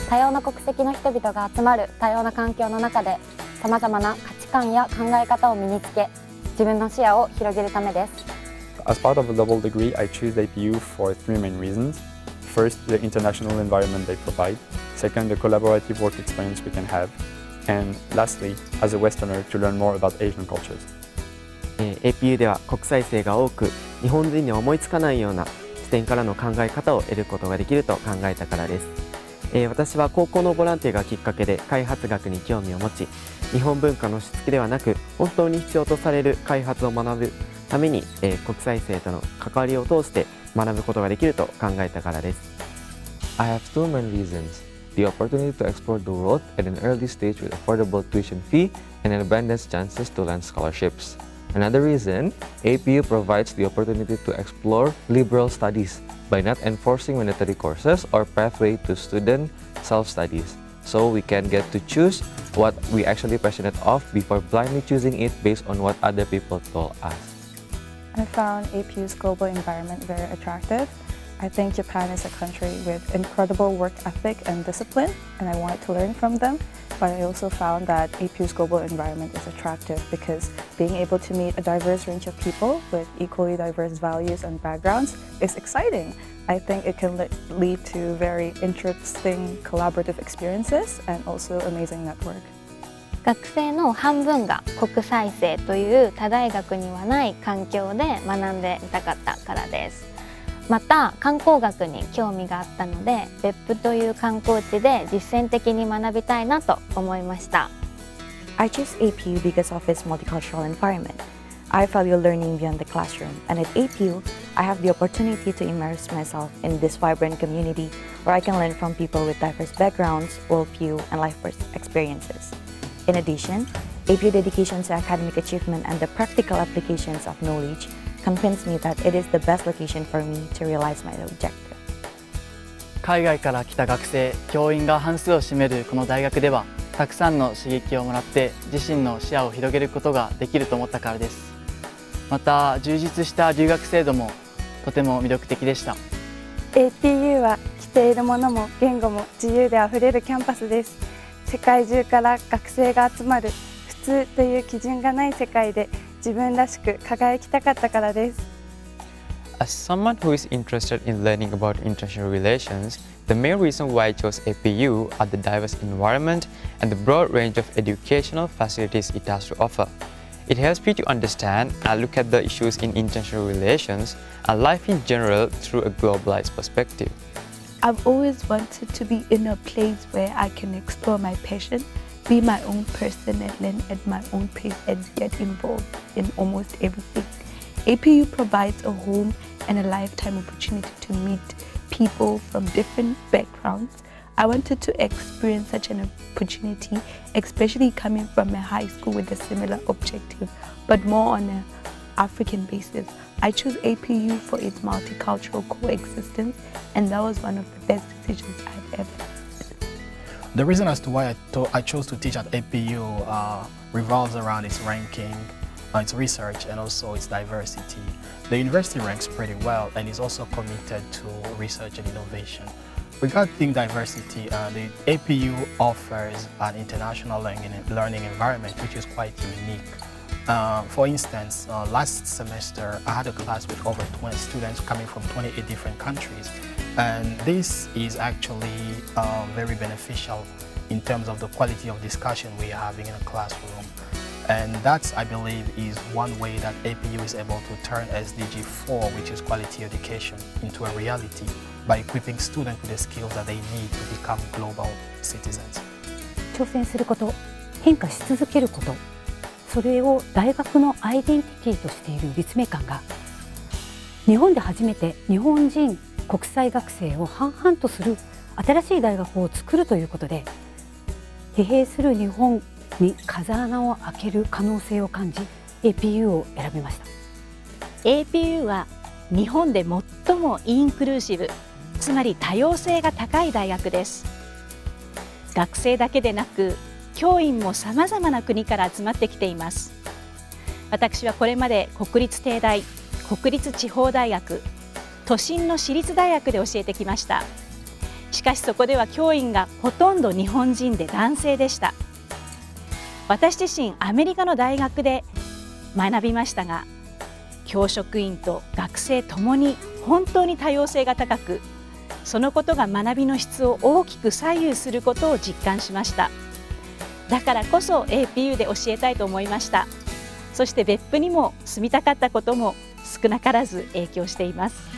多様な国籍の人々が集まる多様な環境の中でさまざまな価値観や考え方を身につけ、自分の視野を広げるためです。As part of a double degree, I choose the APU for three main reasons. First, the international environment they provide. Second, the collaborative work experience we can have. And lastly, as a Westerner, to learn more about Asian cultures. APU では国際生が多く、日本人に思いつかないような視点からの考え方を得ることができると考えたからです。私は高校のボランティアがきっかけで開発学に興味を持ち、日本文化のしつけではなく本当に必要とされる開発を学ぶために、国際生との関わりを通して学ぶことができると考えたからです。I have two main reasons: the opportunity to explore the world at an early stage with affordable tuition fee and an abundance chances to land scholarships. Another reason, APU provides the opportunity to explore liberal studies by not enforcing mandatory courses or pathway to student self-studies. So we can get to choose what we actually passionate of before blindly choosing it based on what other people told us. I found APU's global environment very attractive. I think Japan is a country with incredible work ethic and discipline, and I wanted to learn from them. But I also found that APU's global environment is attractive because being able to meet a diverse range of people with equally diverse values and backgrounds is exciting. I think it can lead to very interesting collaborative experiences and also amazing network. 学生の半分が国際生という他大学にはない環境で学んでみたかったからです。また観光学に興味があったので、別府という観光地で実践的に学びたいなと思いました。I chose APU because of its multicultural environment. I value learning beyond the classroom, and at APU, I have the opportunity to immerse myself in this vibrant community where I can learn from people with diverse backgrounds, worldview, and life experiences. In addition, APU dedication to academic achievement and the practical applications of knowledge convinced me that it is the best location for me to realize my objective. 海外から来た学生、教員が半数を占めるこの大学では、たくさんの刺激をもらって自身の視野を広げることができると思ったからです。また充実した留学制度もとても魅力的でした。 APU は着ているものも言語も自由であふれるキャンパスです。世界中から学生が集まる普通という基準がない世界で自分らしく輝きたかったからです。 As someone who is interested in learning about international relations, the main reason why I chose APU are the diverse environment and the broad range of educational facilities it has to offer. It helps me to understand and look at the issues in international relations and life in general through a globalized perspective. I've always wanted to be in a place where I can explore my passion, be my own person and learn at my own pace and get involved in almost everything. APU provides a home and a lifetime opportunity to meet people from different backgrounds. I wanted to experience such an opportunity, especially coming from a high school with a similar objective, but more on an African basis. I chose APU for its multicultural coexistence, and that was one of the best decisions I've ever made. The reason as to why I chose to teach at APU revolves around its ranking, its research, and also its diversity. The university ranks pretty well and is also committed to research and innovation. Regarding diversity, the APU offers an international learning environment which is quite unique. For instance, last semester I had a class with over 20 students coming from 28 different countries, and this is actually very beneficial in terms of the quality of discussion we are having in a classroom. And that, I believe, is one way that APU is able to turn SDG 4, which is quality education, into a reality by equipping students with the skills that they need to become global citizens. 挑戦すること、変化し続けること、それを大学のアイデンティティとしている立命館が、日本で初めて日本人国際学生を半々とする新しい大学を作るということで、疲弊する日本に風穴を開ける可能性を感じ APU を選びました。 APU は日本で最もインクルーシブ、つまり多様性が高い大学です。学生だけでなく教員もさまざまな国から集まってきています。私はこれまで国立帝大、国立地方大学、都心の私立大学で教えてきました。しかしそこでは教員がほとんど日本人で男性でした。私自身アメリカの大学で学びましたが、教職員と学生ともに本当に多様性が高く、そのことが学びの質を大きく左右することを実感しました。だからこそ APU で教えたいと思いました。そして別府にも住みたかったことも少なからず影響しています。